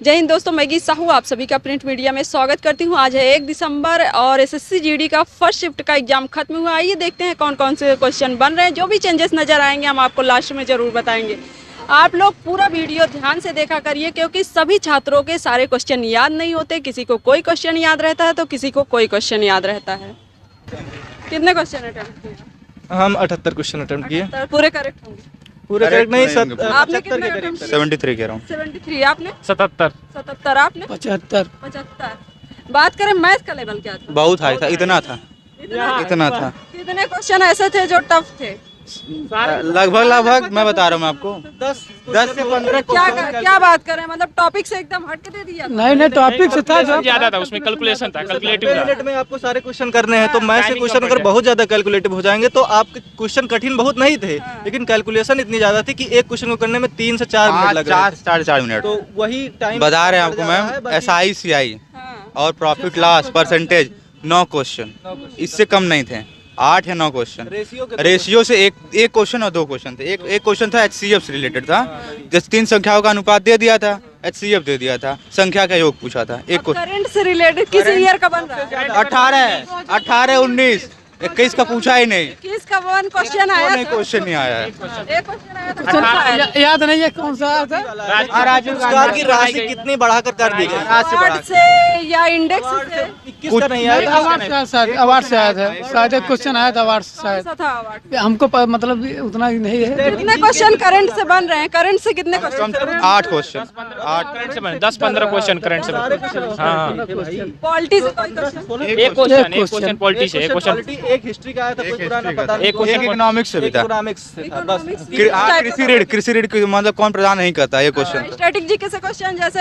जय हिंद दोस्तों, मैं गीत साहू आप सभी का प्रिंट मीडिया में स्वागत करती हूँ। आज है 1 दिसंबर और एसएससी जीडी का फर्स्ट शिफ्ट का एग्जाम खत्म हुआ। आइए देखते हैं कौन कौन से क्वेश्चन बन रहे हैं। जो भी चेंजेस नज़र आएंगे हम आपको लास्ट में ज़रूर बताएंगे। आप लोग पूरा वीडियो ध्यान से देखा करिए, क्योंकि सभी छात्रों के सारे क्वेश्चन याद नहीं होते। किसी को कोई क्वेश्चन याद रहता है तो किसी को कोई क्वेश्चन याद रहता है। कितने क्वेश्चन अटेम्प्ट किए? हम 78 क्वेश्चन अटेम्प्ट किए। पूरे करेक्ट होंगे? पूरे करेक्ट नहीं, आपने कितने अटेम्प्ट? 73 कह रहा हूँ। 73। आपने? 77 आपने? 75 बात करें मैथ का लेवल क्या था? बहुत हाई था, इतना था। कितने क्वेश्चन ऐसे थे जो टफ थे? लगभग मैं बता रहा हूँ आपको 10 से 15। क्या बात कर रहे हैं? मतलब टॉपिक से एकदम हट के दे दिया? नहीं टॉपिक से था जो ज्यादा था, उसमें कैलकुलेशन था, कैलकुलेटिव था। मिनट में आपको सारे क्वेश्चन करने हैं, तो मैथ से क्वेश्चन अगर बहुत ज्यादा कैलकुलेटिव हो जाएंगे तो आपके क्वेश्चन कठिन बहुत नहीं थे, लेकिन कैलकुलेशन इतनी ज्यादा थी कि एक क्वेश्चन को करने में 3 से 4 मिनट लग रहे थे। 4.5 मिनट तो वही टाइम बता रहे हैं आपको मैम। SICI और प्रॉफिट लॉस परसेंटेज 9 क्वेश्चन, इससे कम नहीं थे। 8 या 9 क्वेश्चन। रेशियो से एक क्वेश्चन और 2 क्वेश्चन थे। एक क्वेश्चन था HCF से रिलेटेड था, जैसे 3 संख्याओं का अनुपात दे दिया था, HCF दे दिया था, संख्या का योग पूछा था। एक करंट से रिलेटेड किस ईयर का बन रहा है? 18, 19, 21 का पूछा ही नहीं। 21 का वन क्वेश्चन आया था? क्वेश्चन नहीं आया है। एक क्वेश्चन आया था, कौन सा आया? याद नहीं है कौन सा था। रोजगार की राशि कितनी बढ़ाकर कर दी गई? अवार्ड से या इंडेक्स से? 21 का नहीं आया था। अवार्ड से आया था शायद, एक क्वेश्चन आया था अवार्ड से शायद। कौन सा था अवार्ड? हमको मतलब उतना ही नहीं है। कितने क्वेश्चन करंट से बन रहे हैं? करंट से कितने क्वेश्चन? 8 क्वेश्चन, 8 करंट से बने 10-15 क्वेश्चन करंट से बने। पॉलिटी से कोई क्वेश्चन? एक क्वेश्चन पॉलिटी से, एक क्वेश्चन एक हिस्ट्री का आया था, कोई पुराना पता नहीं। एक क्वेश्चन इकोनॉमिक्स से भी था। इकोनॉमिक्स से था बस। कृषि ऋण की मतलब कौन प्रदान नहीं करता, ये क्वेश्चन। स्टैटिक जीके से क्वेश्चन, जैसे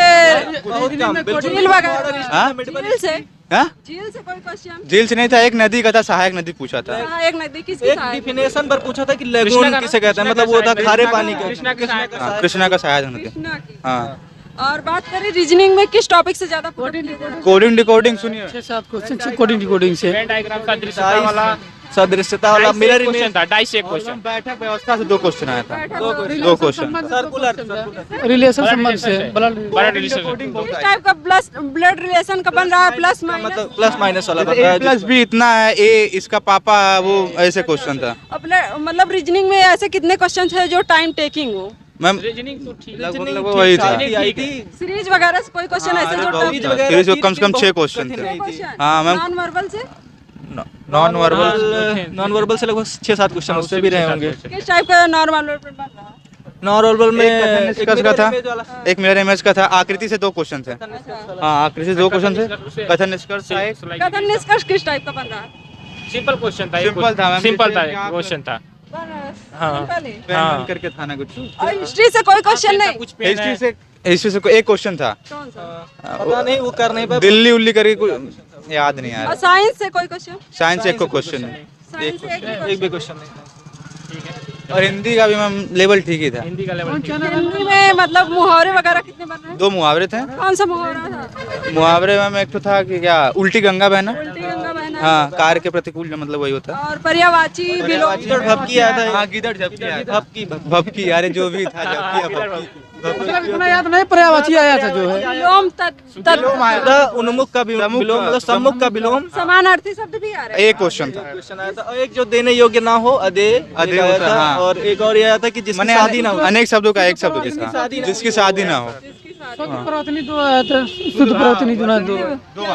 बहुत कम, बिल्कुल। झील वगैरह। हाँ? झील से? हाँ? झील से कोई क्वेश्चन? झील से नहीं था, एक नदी का था, सहायक नदी पूछा था। एक नदी किसकी? एक डिफिनेशन पर पूछा था कि लेगून किसे कहते हैं, मतलब वो था खारे पानी का। कृष्णा का सहायक नदी। कृष्णा की। हाँ। और बात करें रीजनिंग में किस टॉपिक से ज्यादा? कोडिंग डिकोडिंग सुनिए। 6-7 क्वेश्चन कोडिंग से। सदृश्यता वाला मिरर क्वेश्चन था, 2.5 एक क्वेश्चन। बैठक व्यवस्था से 2 क्वेश्चन आया था। 2 क्वेश्चन। सर्कुलर रिलेशन संबंध से किस टाइप का ब्लड रिलेशन का बन रहा है? Plus minus? मतलब प्लस माइनस वाला A प्लस B इतना है, A इसका पापा, वो ऐसे क्वेश्चन था। मतलब रीजनिंग में ऐसे कितने क्वेश्चन थे जो टाइम टेकिंग हो? मैम लगभग वही था। सीरीज वगैरह से कोई क्वेश्चन ऐसे जो सीरीज में कम से कम 6 क्वेश्चन थे। हाँ मैम। नॉन वर्बल से? नॉन वर्बल से लगभग 6-7 क्वेश्चन उससे भी रहे होंगे। किस टाइप का नॉन वर्बल बन रहा है? नॉन वर्बल में निष्कर्ष का था, एक मिरर इमेज का था, आकृति से 2 क्वेश्शन थे। हाँ, आकृति से 2 क्वेश्चन थे। कथन निष्कर्ष था एक। कथन निष्कर्ष किस टाइप का बन रहा है? सिंपल क्वेश्चन था, सिंपल था मैम। सिंपल था क्वेश्चन था। हाँ करके था ना कुछ। और हिस्ट्री से कोई क्वेश्चन नहीं? हिस्ट्री से एक क्वेश्चन था। कौन सा? पता नहीं, वो कर नहीं पाए। दिल्ली उल्ली करके कुछ याद नहीं आ और रहा। साइंस से कोई क्वेश्चन? साइंस से एक क्वेश्चन है, साइंस से एक भी क्वेश्चन नहीं। और हिंदी का भी मैम लेवल ठीक ही था। हिंदी का लेवल हिंदी में मतलब मुहावरे वगैरह कितने बन रहे हैं? 2 मुहावरे थे। कौन सा मुहावरा था? मुहावरे में एक तो था कि क्या, उल्टी गंगा बहना। उल्टी गंगा बहना। हाँ, कार्य के प्रतिकूल मतलब वही होता। और पर्यायवाची विलोम? भपकी आया था। हाँ, गिदड़ झपकी। भपकी, अरे जो भी था, झपकी या भपकी। इतना याद नहीं, पर्यायवाची आया था जो है। विलोम उन्मुख का विलोम, मतलब सम्मुख का विलोम। समानार्थी शब्द भी आ रहे हैं। एक क्वेश्चन था। क्वेश्चन आया था, और एक जो देने योग्य ना हो, अदेय आया था। हाँ। और एक और ये आया था कि जिसकी शादी ना हो। अनेक शब्दों का एक शब्द था, जिसकी शादी ना हो। शुद्ध प्रवचनी 2 आया था। शुद्ध प्रवचनी 2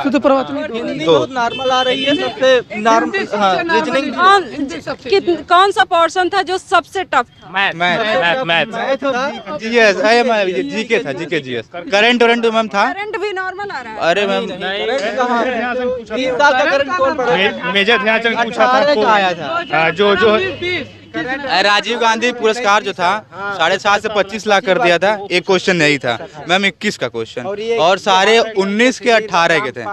शुद्ध प्रवचनी हिंदी बहुत नॉर्मल आ रही है, सबसे नॉर्मल। हाँ, रीजनिंग कौन सा पोर्शन था जो सबसे टफ था? मैथ जीएस, जीके था, जीके जीएस। करंट मैम था। करंट भी नॉर्मल आ रहा है? अरे मैम, 3 साल का करंट कौन पढ़ा? मेजर ध्यानचंद पूछा था, आया था जो राजीव गांधी पुरस्कार जो था 7.5 से 25 लाख कर दिया था। एक क्वेश्चन नहीं था मैम, 21 का क्वेश्चन, और सारे 19 के 18 के थे।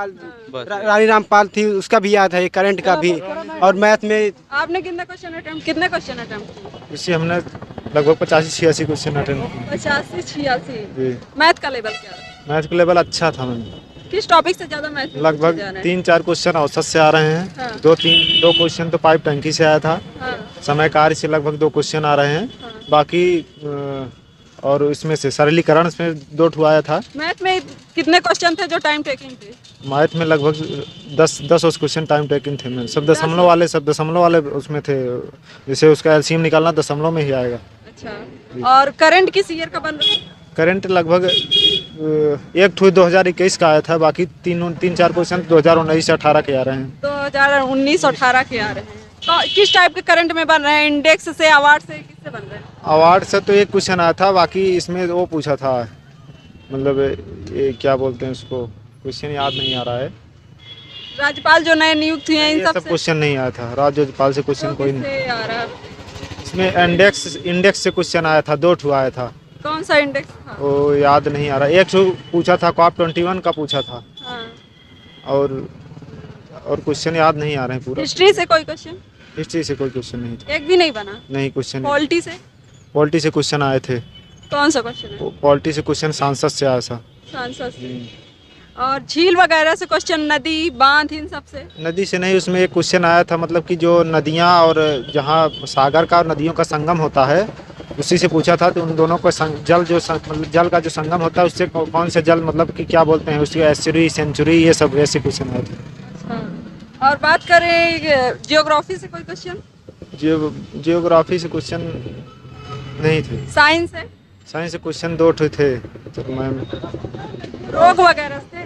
रानी रामपाल थी, उसका भी याद है, करंट का भी। और मैथ में आपने कितने क्वेश्चन अटेम्प्ट किए? इससे हमने लगभग 85-86 क्वेश्चन अटेंड किए। 85-86। मैथ का लेवल क्या है? मैथ का लेवल अच्छा था मैम। किस टॉपिक से ज्यादा मैथ? लगभग 3-4 क्वेश्चन औसत से आ रहे हैं। हाँ। 2 क्वेश्चन तो पाइप टंकी से आया था। हाँ। समय कार्य से लगभग 2 क्वेश्चन आ रहे हैं। हाँ। बाकी और इसमें से सरलीकरण में 2 ठो आया था। मैथ में कितने क्वेश्चन थे जो टाइम टेकिंग थे? मैथ में लगभग 10 उस क्वेश्चन टाइम टेकिंग थे मेरे। सब दशमलव वाले उसमें थे। जैसे उसका एलसीएम निकालना दशमलव में ही आएगा। अच्छा, और करंट किस ईयर का बन रहा है? करंट लगभग एक ठो 2021 का आया था, बाकी तीन चार क्वेश्चन 2019 से 18 के आ रहे हैं। 2019 और 18 के आ रहे हैं। तो किस टाइप के करंट में बन रहे हैं? इंडेक्स से, अवार्ड से, किससे बन रहे हैं? अवार्ड से तो एक क्वेश्चन आया था, बाकी इसमें वो पूछा था, मतलब ये क्या बोलते हैं उसको, क्वेश्चन याद नहीं आ रहा है। राज्यपाल जो नए नियुक्त हुए हैं इन ये सब सब क्वेश्चन नहीं आया था। राज्यपाल से क्वेश्चन कोई नहीं। से आ रहा है। इसमें इंडेक्स से क्वेश्चन आया था, 2 ठो आया था। कौन सा इंडेक्स था? वो याद नहीं आ रहा। एक ठो पूछा था, COP21 का पूछा था। हाँ। और क्वेश्चन याद नहीं आ रहे हैं पूरा। हिस्ट्री से कोई क्वेश्चन? हिस्ट्री से कोई क्वेश्चन नहीं था। एक भी नहीं बना? नहीं क्वेश्चन। पॉलिटी से? पॉलिटी से क्वेश्चन आए थे। कौन सा क्वेश्चन है? पॉलिटी से क्वेश्चन सांसद से आया था। सांसद से। और झील वगैरह से क्वेश्चन, नदी, बांध, इन सब से? नदी से नहीं, उसमें एक क्वेश्चन आया था, मतलब कि जो नदियाँ और जहाँ सागर का और नदियों का संगम होता है उसी से पूछा था। तो उन दोनों का मतलब जल का जो संगम होता है उससे कौन से जल, मतलब कि क्या बोलते हैं उसकी, एस्चुरी, सेंचुरी, ये सब ऐसे क्वेश्चन आए थे। और बात करें जियोग्राफी से कोई क्वेश्चन? जियोग्राफी से क्वेश्चन नहीं थे। साइंस है? साइंस से क्वेश्चन 2 ठो थे। तो मैम रोग वगैरह से?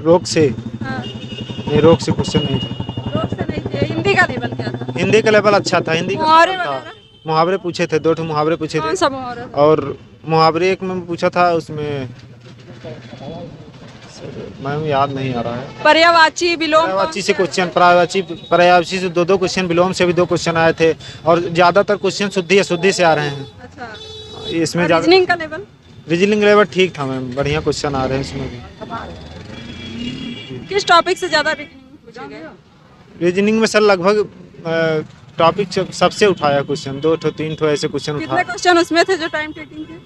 रोग से हाँ। नहीं, रोग से क्वेश्चन नहीं थे। रोग से नहीं थे। हिंदी का लेवल क्या था? हिंदी का लेवल अच्छा था। हिंदी का मुहावरे लेवल था। वगैरह? मुहावरे पूछे थे, 2 ठो मुहावरे पूछे कौन थे। सा मुहावरा? और मुहावरे एक में पूछा था, उसमें मैम याद नहीं आ रहा है। पर्यायवाची, विलोम? पर्यायवाची से क्वेश्चन, पर्यायवाची से 2 क्वेश्चन, विलोम से भी 2 क्वेश्चन आए थे। और ज्यादातर क्वेश्चन शुद्धि से आ रहे हैं। अच्छा। इसमें रीजनिंग का लेवल? रीजनिंग लेवल ठीक था मैम, बढ़िया क्वेश्चन आ रहे हैं इसमें भी। किस टॉपिक से ज्यादा रीजनिंग पूछे गए? रीजनिंग में सर लगभग टॉपिक सबसे उठाया क्वेश्चन, 2 ठो 3 ठो ऐसे क्वेश्चन कितने उठा। क्वेश्चन उसमें थे जो टाइम टेकिंग थे?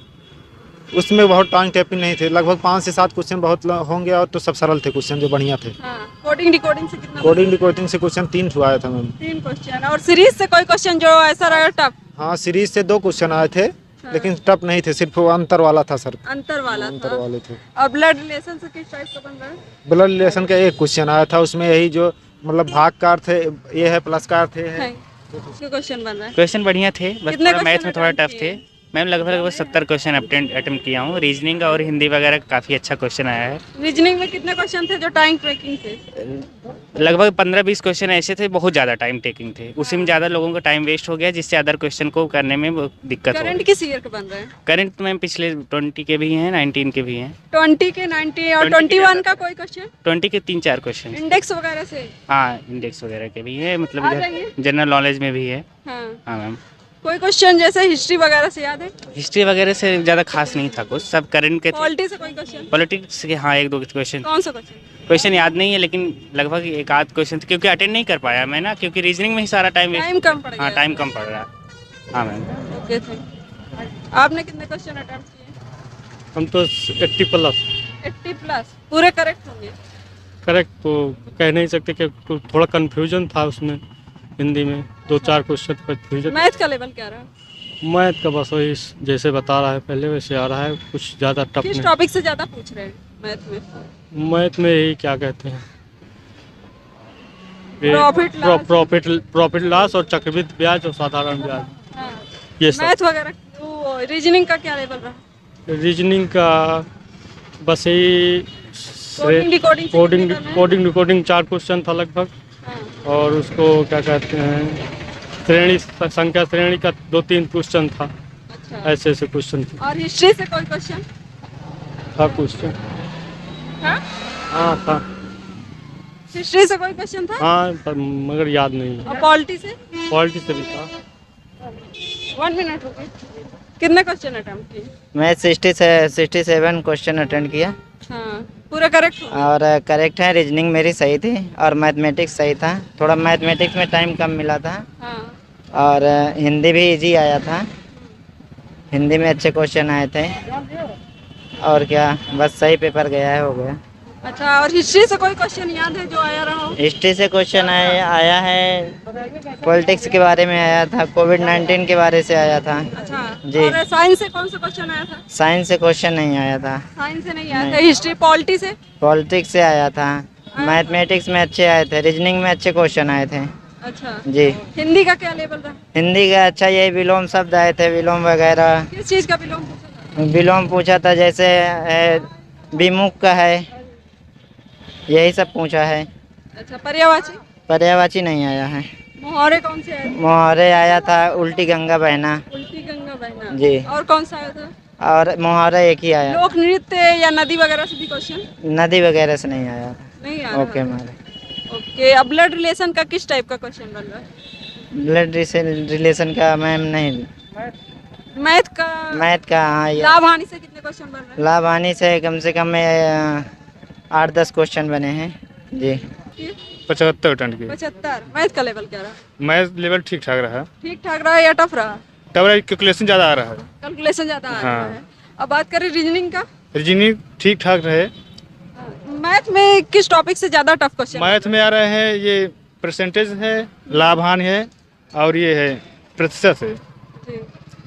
उसमें बहुत टाइम टेकिंग नहीं थे, लगभग 5 से 7 क्वेश्चन बहुत होंगे, और तो सब सरल थे क्वेश्चन जो बढ़िया थे। हाँ। कोडिंग डिकोडिंग से कितना? कोडिंग डिकोडिंग से क्वेश्चन 3 ठो आया था मैम। 3 क्वेश्चन। और सीरीज से कोई क्वेश्चन जो ऐसा रहा टफ? हाँ, सीरीज से 2 क्वेश्चन आए थे, लेकिन टफ नहीं थे, सिर्फ वो अंतर वाला था सर। अंतर वाला अंतर था। वाले थे। और ब्लड रिलेशन से किस टाइप का बन रहा है? ब्लड रिलेशन का एक क्वेश्चन आया था, उसमें यही जो मतलब भाग का अर्थ है ये है, प्लस का अर्थ ये है। क्वेश्चन बन रहा है। क्वेश्चन बढ़िया थे, बस कितने थोड़ा मैथ question में थोड़ा attempt टफ थे। किए? मैम लगभग 70 क्वेश्चन अटेम्प्ट किया हूँ। रीजनिंग और हिंदी वगैरह काफ़ी अच्छा क्वेश्चन आया है। रीजनिंग में कितने क्वेश्चन थे जो टाइम टेकिंग थे? लगभग 15-20 क्वेश्चन ऐसे थे, बहुत ज़्यादा टाइम टेकिंग थे। उसी में ज़्यादा लोगों का टाइम वेस्ट हो गया, जिससे अदर क्वेश्चन को करने में वो दिक्कत हो करंट गई। किस ईयर के बन रहे हैं? करंट मैम पिछले 20 के भी हैं, 19 के भी हैं। 20 के, 90 और 20 के 21 का कोई क्वेश्चन? 20 के 3-4 क्वेश्चन। इंडेक्स वगैरह से? हाँ, इंडेक्स वगैरह के भी है, आ मतलब जाइए। जनरल नॉलेज में भी है। हाँ। हाँ मैम। कोई क्वेश्चन जैसे हिस्ट्री वगैरह से याद है? हिस्ट्री वगैरह से ज़्यादा खास नहीं था कुछ, सब करंट के थे। पॉलिटी से कोई क्वेश्चन? पॉलिटिक्स के हाँ 1-2 क्वेश्चन। कौन सा क्वेश्चन याद नहीं है, लेकिन लगभग 1-8 क्वेश्चन थे, क्योंकि अटेंड नहीं कर पाया मैं ना, क्योंकि रीजनिंग में ही सारा टाइम वेस्ट। टाइम कम पड़ गया? हाँ, टाइम कम पड़ रहा है। हाँ मैम। Okay, thank. आपने कितने क्वेश्चन अटेम्प्ट किए? हम तो 80 प्लस। 80 प्लस पूरे करेक्ट होंगे? करेक्ट तो कह नहीं सकते, कि तो थोड़ा कन्फ्यूजन था उसमें, हिंदी में 2-4 क्वेश्चन कन्फ्यूजन। मैथ का लेवल क्या रहा? मैथ का बस वही जैसे बता रहा है पहले वैसे आ रहा है, कुछ ज़्यादा टफ किस नहीं। टॉपिक से ज्यादा पूछ रहे हैं मैथ में? मैथ में यही क्या कहते हैं, प्रॉफिट लॉस और चक्रवृद्धि ब्याज और साधारण ब्याज, हाँ। ये सब। मैथ वगैरह, रीजनिंग का क्या लेवल रहा? रीजनिंग का बस यही कोडिंग डिकोडिंग से कितने करना है? कोडिंग डिकोडिंग 4 क्वेश्चन था लगभग, हाँ। और उसको क्या कहते हैं, श्रेणी संख्या श्रेणी का 2-3 क्वेश्चन था। अच्छा। ऐसे क्वेश्चन थे। और हिस्ट्री से कोई क्वेश्चन था क्वेश्चन। था? हाँ था। हिस्ट्री से कोई क्वेश्चन था? हाँ मगर याद नहीं है। और पॉलिटी से? पॉलिटी से भी था। 1 मिनट रुकिए। कितने क्वेश्चन अटेम्प्ट किए? मैं 67 क्वेश्चन अटेंड किया। हाँ, पूरा करेक्ट हो? और करेक्ट है, रीजनिंग मेरी सही थी और मैथमेटिक्स सही था। थोड़ा मैथमेटिक्स में टाइम कम मिला था। हाँ। और हिंदी भी इजी आया था, हिंदी में अच्छे क्वेश्चन आए थे। और क्या, बस सही पेपर गया है, हो गया। अच्छा, और हिस्ट्री से कोई क्वेश्चन याद है जो आया रहा हो? हिस्ट्री से क्वेश्चन आया है, पॉलिटिक्स के बारे में आया था, कोविड-19 के बारे से आया था। अच्छा, जी। और साइंस से कौन सा क्वेश्चन आया था? साइंस से क्वेश्चन नहीं आया था। साइंस से नहीं आया था। हिस्ट्री पॉलिटी से? पॉलिटिक्स से आया था। मैथमेटिक्स में अच्छे आए थे, रीजनिंग में अच्छे क्वेश्चन आए थे। अच्छा, जी। हिंदी का क्या लेवल रहा? हिंदी का अच्छा, यही विलोम शब्द आए थे, विलोम वगैरह। किस चीज़ का विलोम पूछा था? विलोम पूछा था, जैसे विमुख का है, यही सब पूछा है। अच्छा, पर्यायवाची? पर्यायवाची नहीं आया है। मुहावरे कौन से आए थे? मुहावरे आया था, उल्टी गंगा बहना। उल्टी गंगा बहना। जी। और कौन सा आया था? और मुहावरा एक ही आया। लोक नृत्य या नदी वगैरह से भी क्वेश्चन नदी वगैरह से नहीं आया। नहीं आ रहा? Okay ma'am. ओके, अब ब्लड रिलेशन का किस टाइप का क्वेश्चन बन रहा है? ब्लड रिलेशन का मैम नहीं। मैथ का? मैथ का, हाँ। ये लाभ हानि से कितने क्वेश्चन बन रहे हैं? लाभ हानि से कम 8-10 क्वेश्चन बने हैं। जी। 75 अटेम्प्ट किए। 75। मैथ का लेवल क्या रहा? मैथ लेवल ठीक ठाक रहा। ठीक ठाक रहा या टफ रहा? तब कैलकुलेशन ज़्यादा आ रहा है। कैलकुलेशन ज़्यादा आ रहा हाँ। है। अब बात करें रीजनिंग का? रीजनिंग ठीक ठाक रहे। मैथ में किस टॉपिक से ज़्यादा टफ क्वेश्चन? मैथ में आ रहे हैं, ये परसेंटेज है, लाभ हानि है, और ये है प्रतिशत है,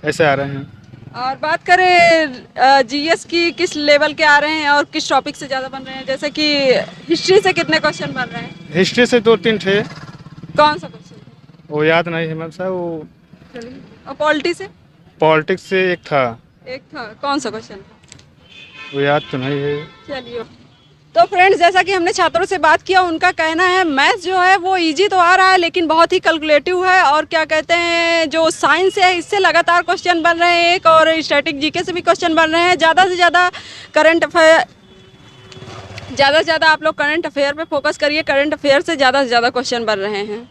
ऐसे आ रहे हैं। और बात करें जीएस की, किस लेवल के आ रहे हैं और किस टॉपिक से ज़्यादा बन रहे हैं? जैसे कि हिस्ट्री से कितने क्वेश्चन बन रहे हैं? हिस्ट्री से 2-3 थे, कौन सा क्वेश्चन? वो याद नहीं है मैम साहब। वो चलिए। और पॉलिटी से? पॉलिटिक्स से एक था, एक था। कौन सा क्वेश्चन? वो याद तो नहीं है। चलिए। तो फ्रेंड्स, जैसा कि हमने छात्रों से बात किया, उनका कहना है मैथ जो है वो इजी तो आ रहा है लेकिन बहुत ही कैलकुलेटिव है, और क्या कहते हैं जो साइंस है इससे लगातार क्वेश्चन बन रहे हैं, एक और स्टैटिक जीके से भी क्वेश्चन बन रहे हैं। ज़्यादा से ज़्यादा आप लोग करंट अफेयर पे फोकस करिए, करंट अफेयर से ज़्यादा क्वेश्चन बन रहे हैं।